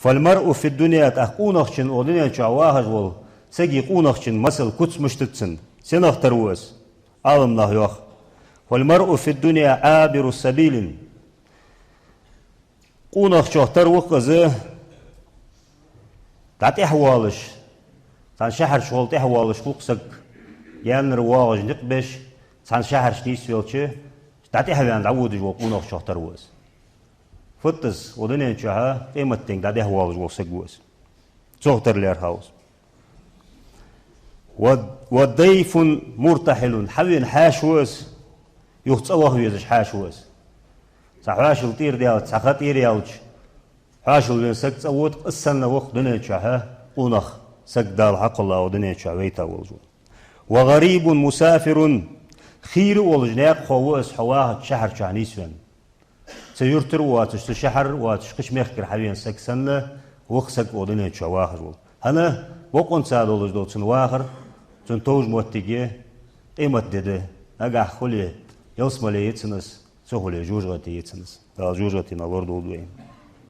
فالمرء في الدنيا تأقونخشن ودنيا شعواهج وال سجي قونخشن مثل كتس مشتتسن سنخ تروس عالم الله يوخ. والمرء في الدنيا عابر السبيل قونخ شهتر وقزه تعت إحوالش تان شهر شغل إحوالش قوقسك يان رواج نقبش تان شهر شنيس يلشة تعت إحوال عودج وقونخ شهتر وس فتس ودنيا شها قيمة تين تعت إحوالش وقسك وس شهتر لير هاوس والضيف مرتحل حوين حاشوس يختصوه يزش حاشوس صحاشل طير ديالت صخطير يالش حاشل بين سك تصوت السنة وقت دنيا شها قونخ سك دال حق الله ودنيا شويتا والجو. وغريب مسافر خير والجناق خوس حواه شهر شعنيسون سيرتر واتش شهر واتش قش مخكر حوين سك سنة وقت سك ودنيا شواهر هنا وقون ساد والجو تن واخر تن توج موتيجي قيمة دده أجا خليه يوسم لي يتسنس سهولة جوجغتي يتسنس جوجغتي نالور دولوين